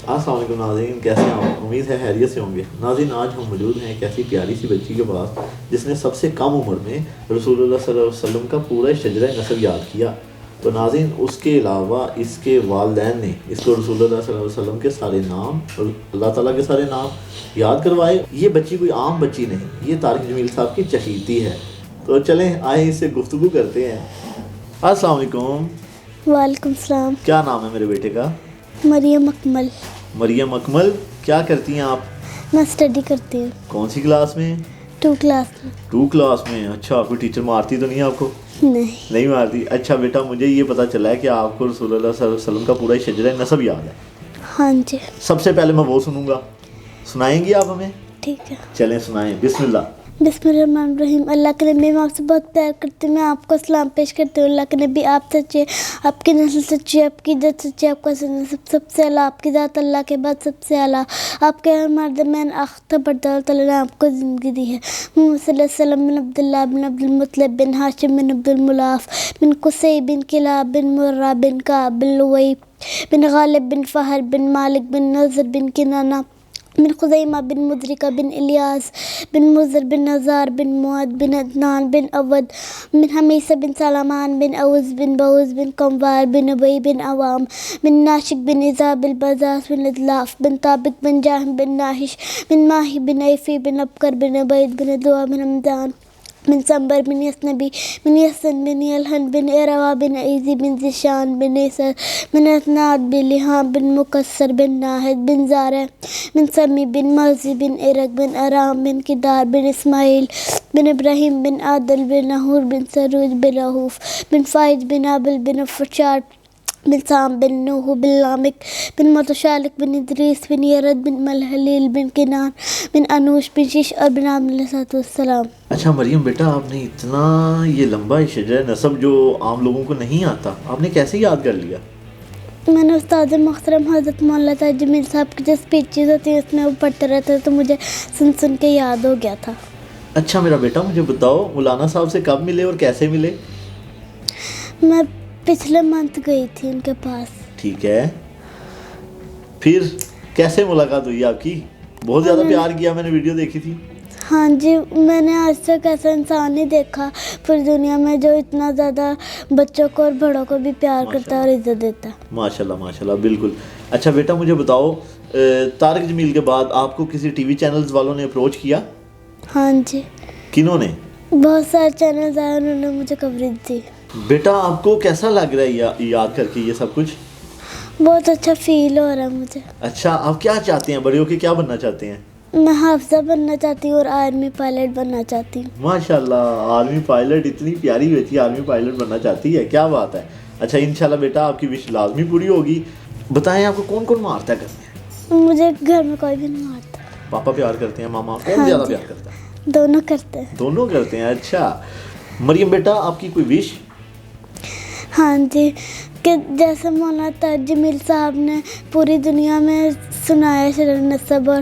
السلام علیکم ناظرین، کیسے ہیں؟ امید ہے خیریت سے ہوں گے۔ ناظرین، آج ہم موجود ہیں ایک ایسی پیاری سی بچی کے پاس جس نے سب سے کم عمر میں رسول اللہ صلی اللہ علیہ وسلم کا پورا شجرہ نسب یاد کیا۔ تو ناظرین، اس کے علاوہ اس کے والدین نے اس کو رسول اللہ صلی اللہ علیہ وسلم کے سارے نام اور اللہ تعالیٰ کے سارے نام یاد کروائے۔ یہ بچی کوئی عام بچی نہیں، یہ طارق جمیل صاحب کی چہیتی ہے۔ تو چلیں آئیں اس سے گفتگو کرتے ہیں۔ السلام علیکم۔ وعلیکم السلام۔ کیا نام ہے میرے بیٹے کا؟ مریم اکمل۔ مریم اکمل، کیا کرتی ہیں آپ؟ میں اسٹڈی کرتی ہوں۔ کون سی کلاس میں؟ 2 کلاس میں۔ 2 کلاس میں۔ اچھا، کوئی ٹیچر مارتی تو نہیں آپ کو؟ نہیں مارتی۔ اچھا بیٹا، مجھے یہ پتہ چلا ہے کہ آپ کو رسول اللہ صلی اللہ علیہ وسلم کا پورا شجرہ نسب یاد ہے۔ ہاں جی۔ سب سے پہلے میں وہ سنوں گا، سنائیں گی آپ ہمیں؟ ٹھیک ہے۔ چلیں سنائیں، بسم اللہ۔ بسم اللہ الرحمن الرحیم۔ اللہ کے نبی، میں آپ سے بہت پیار کرتی ہوں، میں آپ کو سلام پیش کرتی ہوں۔ اللہ کے نبی، آپ سچے، آپ کی نسل سچی، آپ کی ذات سچی، آپ کا سب سے اعلیٰ، آپ کی ذات اللہ کے بعد سب سے اعلیٰ، آپ کے ہر مرد میں اللہ تعالیٰ نے آپ کو زندگی دی ہے۔ محمد صلی اللہ علیہ وسلم بن عبداللہ بن عبد المطلب بن ہاشم بن عبد المناف بن قصی بن کلاب بن مرہ بن کعب بن لؤی بن غالب بن فہر بن مالک بن نضر بن کنانہ بن خزیمہ بن مدرکہ بن الیاس بن مضر بن نزار بن معد بن عدنان بن عود بن حمیسہ بن سلمان بن اوز بن بوز بن قموار بن ابی بن عوام بن ناشک بن عزا بن بزاس بن ادلاف بن طابق بن جاہم بن ناحش بن ماہی بن عیفی بن ابکر بن عبید بن دعا بن رمضان بن سمبر بن یسنبی بن یسن بن یلحن بن اروا بن عیزی بن زشان بن عیسر بن اسناد بن لحام بن مکسر بن ناہد بن زارع بن سمی بن مغزی بن ارق بن ارام بن کدار بن اسماعیل بن ابراہیم بن عادل بن نحور بن سروج بن رحوف بن فائد بن عابل بن فرشاد بن سام بن نوح بن لامک بن متشالک بن ادریس بن یرد بن ملحلیل بن کنان بن انوش بن شیش اور بن عامر علیہ السلام۔ اچھا مریم بیٹا، آپ نے اتنا یہ لمبا شجرہ نسب جو عام لوگوں کو نہیں آتا، آپ نے کیسے یاد کر لیا؟ میں نے استاد محترم حضرت مولانا طارق جمیل صاحب کی جو اسپیچز ہوتی ہیں اس میں وہ پڑھتے رہتے تو مجھے سن کے یاد ہو گیا تھا۔ اچھا میرا بیٹا، مجھے بتاؤ مولانا صاحب سے کب ملے اور کیسے ملے؟ میں پچھلے منتھ گئی تھی ان کے پاس۔ ٹھیک ہے، پھر کیسے ملاقات ہوئی آپ کی؟ بہت زیادہ پیار کیا، میں نے ویڈیو دیکھی تھی۔ ہاں جی، میں نے آج تک ایسا انسان نہیں دیکھا پوری دنیا میں جو اتنا زیادہ بچوں کو اور بڑوں کو بھی پیار کرتا ہے اور عزت دیتا ہے۔ ماشاءاللہ ماشاءاللہ، بالکل۔ اچھا بیٹا، مجھے بتاؤ، طارق جمیل کے بعد آپ کو کسی ٹی وی چینلز والوں نے اپروچ کیا؟ ہاں جی، کنہوں نے؟ بہت سارے چینلز آئے، انہوں نے مجھے کوریج دی۔ بیٹا آپ کو کیسا لگ رہا ہے یاد کر کے یہ سب کچھ؟ بہت اچھا فیل ہو رہا ہے مجھے۔ اچھا، آپ کیا چاہتے ہیں؟ بڑے ہو کے کیا بننا چاہتے ہیں؟ میں حافظہ بننا چاہتی ہوں اور آرمی پائلٹ بننا چاہتی ہوں۔ ماشاءاللہ، آرمی پائلٹ، اتنی پیاری بیٹی آرمی پائلٹ بننا چاہتی ہے، کیا بات ہے۔ اچھا انشاءاللہ بیٹا آپ کی وش لازمی پوری ہوگی۔ بتائیں آپ کو کون کون مارتا ہے گھر میں؟ مجھے گھر میں کوئی بھی نہیں مارتا۔ پاپا پیار کرتے ہیں؟ ماما؟ کون زیادہ پیار کرتا ہے؟ دونوں کرتے ہیں۔ دونوں کرتے ہیں۔ اچھا مریم بیٹا، آپ کی کوئی وش؟ ہاں جی، کہ جیسے مولانا طارق جمیل صاحب نے پوری دنیا میں سنایا شجرہ نسب اور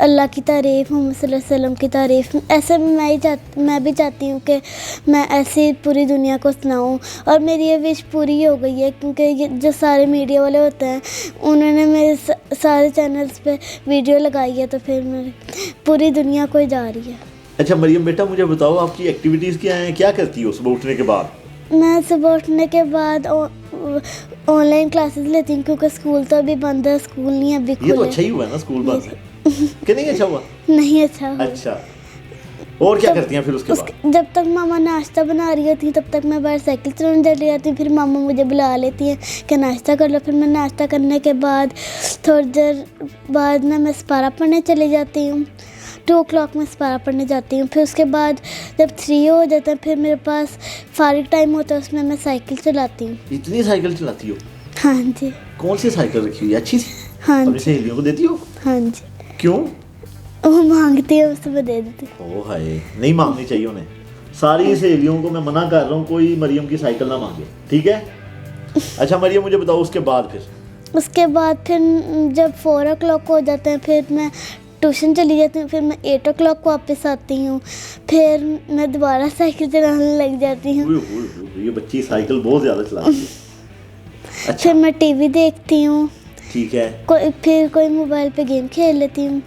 اللہ کی تعریف، محمد صلی اللہ علیہ وسلم کی تعریف، ایسے میں بھی چاہتی ہوں کہ میں ایسی پوری دنیا کو سناؤں، اور میری یہ وش پوری ہو گئی ہے کیونکہ یہ جو سارے میڈیا والے ہوتے ہیں انہوں نے میرے سارے چینلز پہ ویڈیو لگائی ہے، تو پھر میری پوری دنیا کو جا رہی ہے۔ اچھا مریم بیٹا، مجھے بتاؤ آپ کی ایکٹیویٹیز کیا ہیں؟ کیا کرتی ہو صبح اٹھنے کے بعد؟ میں صبح اٹھنے کے بعد آن لائن کلاسز لیتی ہوں کیونکہ اسکول تو ابھی بند ہے، اسکول نہیں ابھی کھلے۔ یہ تو اچھا ہی ہوا ہے نا، اسکول بند ہے کہ نہیں؟ اچھا ہوا؟ نہیں اچھا ہوا۔ اچھا، اور کیا کرتی ہیں پھر اس کے بعد؟ جب تک ماما ناشتہ بنا رہی ہوتی ہیں تب تک میں باہر سائیکل چلانے چلی جاتی ہوں، پھر ماما مجھے بلا لیتی ہیں کہ ناشتہ کر لو، پھر میں ناشتہ کرنے کے بعد تھوڑی دیر بعد میں سپارہ پڑھنے چلی جاتی ہوں۔ 2 o'clock میں سپارہ پڑھنے جاتی ہوں، پھر اس کے بعد جب 3 ہو جاتا ہے پھر میرے پاس فارغ ٹائم ہوتا ہے، اس میں سائیکل چلاتی ہوں۔ اتنی سائیکل چلاتی ہو؟ ہاں جی۔ کون سی سائیکل رکھی ہوئی ہے؟ اچھی سی؟ ہاں اپنی جی۔ سہیلیوں کو دیتی ہو؟ ہاں جی، کیوں؟ وہ مانگتی ہے اس سے میں دے دیتی ہوں۔ او ہائے، نہیں مانگنی چاہیے انہیں۔ ساری سہیلیوں کو میں منع کر رہا ہوں کوئی مریم کی سائیکل نہ مانگے، ٹھیک ہے؟ اچھا مریم مجھے بتاؤ اس کے بعد پھر؟ اس کے بعد پھر جب 4 o'clock ہو جاتے ہیں پھر میں ٹیوشن چلی جاتی ہوں، پھر میں 8 o'clock واپس آتی ہوں، پھر میں دوبارہ سائیکل چلانے لگ جاتی ہوں۔ یہ بچی سائیکل بہت زیادہ چلاتی ہے۔ پھر میں ٹی وی دیکھتی ہوں، ٹھیک ہے. پھر کوئی موبائل پہ گیم کھیل لیتی ہوں,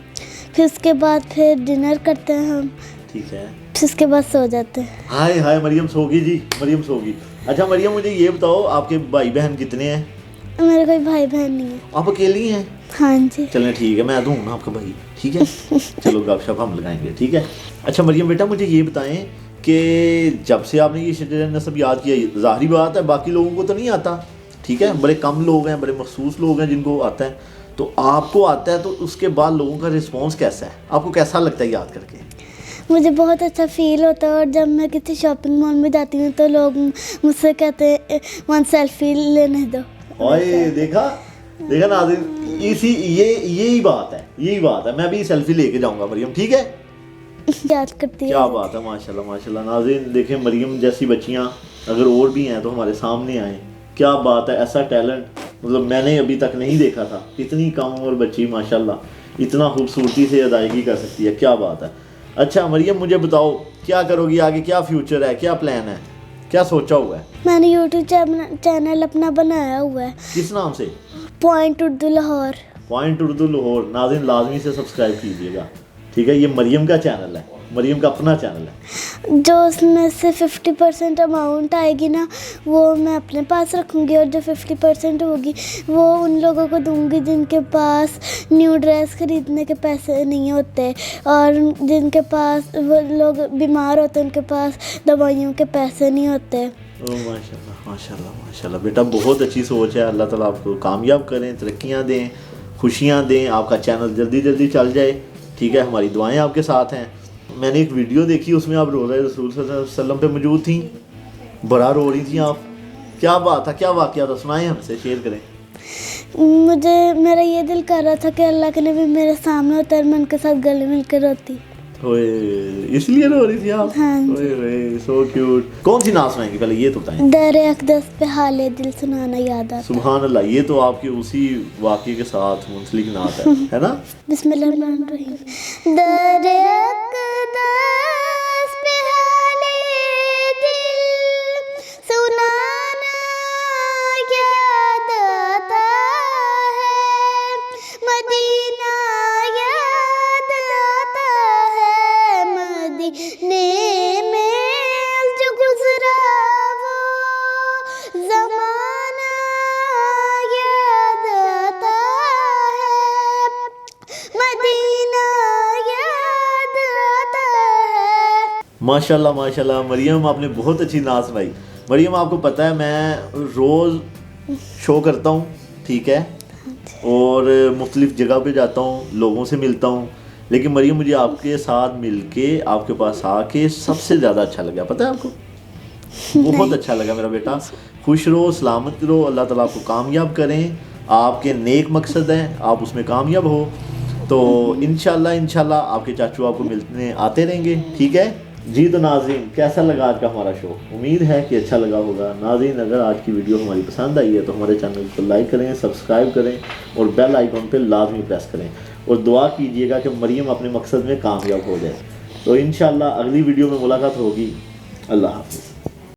پھر اس کے بعد پھر ڈنر کرتے ہیں ہم. ٹھیک ہے. پھر اس کے بعد سو جاتے ہیں. ہائے ہائے مریم سو گئی جی, مریم سو گئی. اچھا مریم مجھے یہ بتاؤ آپ کے بھائی بہن کتنے ہیں؟ میرے کوئی بھائی بہن نہیں ہے. آپ اکیلی ہیں؟ ہاں جی. چلیں ٹھیک ہے, میں دوں نا آپ کا بھائی, ٹھیک ہے. چلو گپ شپ ہم لگائیں گے, ٹھیک ہے. اچھا مریم بیٹا مجھے یہ بتائیں کہ جب سے آپ نے یہ شجر نسب یاد کیا, ظاہری بات ہے باقی لوگوں کو تو نہیں آتا, ٹھیک ہے, بڑے کم لوگ ہیں, بڑے مخصوص لوگ ہیں جن کو آتا ہے, تو آپ کو آتا ہے تو اس کے بعد لوگوں کا رسپانس کیسا ہے, آپ کو کیسا لگتا ہے یاد کر کے؟ مجھے بہت اچھا فیل ہوتا ہے, اور جب میں کسی شاپنگ مال میں جاتی ہوں تو لوگ مجھ سے کہتے ہیں ون سیلفی لینے دو. اوئے دیکھا ناظرین, یہی بات ہے, میں بھی سیلفی لے کے جاؤں گا مریم, ٹھیک ہے. یاد کرتی ہے. کیا بات ہے, ماشاءاللہ ماشاءاللہ. ناظرین دیکھیں مریم جیسی بچیاں اگر اور بھی ہیں تو ہمارے سامنے آئیں, کیا بات ہے, ایسا ٹیلنٹ مطلب میں نے ابھی تک نہیں دیکھا تھا. اتنی کم عمر بچی ماشاءاللہ اتنا خوبصورتی سے ادائیگی کر سکتی ہے, کیا بات ہے. اچھا مریم مجھے بتاؤ کیا کرو گی آگے, کیا فیوچر ہے, کیا پلان ہے, کیا سوچا ہوا ہے؟ میں نے یوٹیوب چینل اپنا بنایا ہوا ہے. کس نام سے؟ پوائنٹ اردو لاہور. پوائنٹ اردو لاہور. ناظرین لازمی سے سبسکرائب کیجیے گا, ٹھیک ہے. یہ مریم کا چینل ہے, مریم کا اپنا چینل ہے. جو اس میں سے 50% اماؤنٹ آئے گی نا وہ میں اپنے پاس رکھوں گی, اور جو 50% ہوگی وہ ان لوگوں کو دوں گی جن کے پاس نیو ڈریس خریدنے کے پیسے نہیں ہوتے, اور جن کے پاس وہ لوگ بیمار ہوتے ہیں ان کے پاس دوائیوں کے پیسے نہیں ہوتے. ماشاءاللہ ماشاءاللہ ماشاءاللہ بیٹا, بہت اچھی سوچ ہے. اللہ تعالیٰ آپ کو کامیاب کریں, ترقیاں دیں, خوشیاں دیں, آپ کا چینل جلدی چل جائے, ٹھیک ہے. ہماری دعائیں آپ کے ساتھ ہیں. میں نے ایک ویڈیو دیکھی, اس میں آپ روضہ رسول صلی اللہ علیہ وسلم پہ موجود تھیں, بڑا رو رہی تھیں آپ. کیا بات ہے, کیا واقعہ تھا, سنائیں, ہم سے شیئر کریں. میرا یہ دل کر رہا تھا کہ اللہ کے نبی میرے سامنے ہوتا ہے, میں ان کے ساتھ گلے مل کے روتی. اس لیے رو رہی تھی آپ؟ ہاں جی. So cute. کون سی نعت سنائیں گے پہلے یہ تو بتائیں؟ در اقدس پہ حال دل سنانا یاد آتا. سبحان اللہ, یہ تو آپ کی اسی واقعے کے ساتھ منسلک نعت ہے نا. بسم اللہ الرحمن الرحیم. در اقدس پہ حال دل سنانا یاد آتا ہے, مدینہ یاد آتا ہے, مدینے میں جو گزرا وہ زمانہ یاد آتا ہے, مدینہ یاد آتا ہے. ماشاءاللہ ماشاءاللہ مریم, آپ نے بہت اچھی نعت سنائی. مریم آپ کو پتہ ہے میں روز شو کرتا ہوں, ٹھیک ہے, اور مختلف جگہ پہ جاتا ہوں, لوگوں سے ملتا ہوں, لیکن مریم مجھے آپ کے ساتھ مل کے, آپ کے پاس آ کے سب سے زیادہ اچھا لگا. پتہ ہے آپ کو, بہت اچھا لگا میرا بیٹا. خوش رہو, سلامت رہو, اللہ تعالیٰ آپ کو کامیاب کریں. آپ کے نیک مقصد ہیں, آپ اس میں کامیاب ہو, تو انشاءاللہ آپ کے چاچو آپ کو ملنے آتے رہیں گے, ٹھیک ہے جی. تو ناظرین کیسا لگا آج کا ہمارا شو؟ امید ہے کہ اچھا لگا ہوگا. ناظرین اگر آج کی ویڈیو ہماری پسند آئی ہے تو ہمارے چینل کو لائک کریں, سبسکرائب کریں, اور بیل آئیکن پہ لازمی پریس کریں, اور دعا کیجیے گا کہ مریم اپنے مقصد میں کامیاب ہو جائے. تو انشاءاللہ اگلی ویڈیو میں ملاقات ہوگی. اللہ حافظ.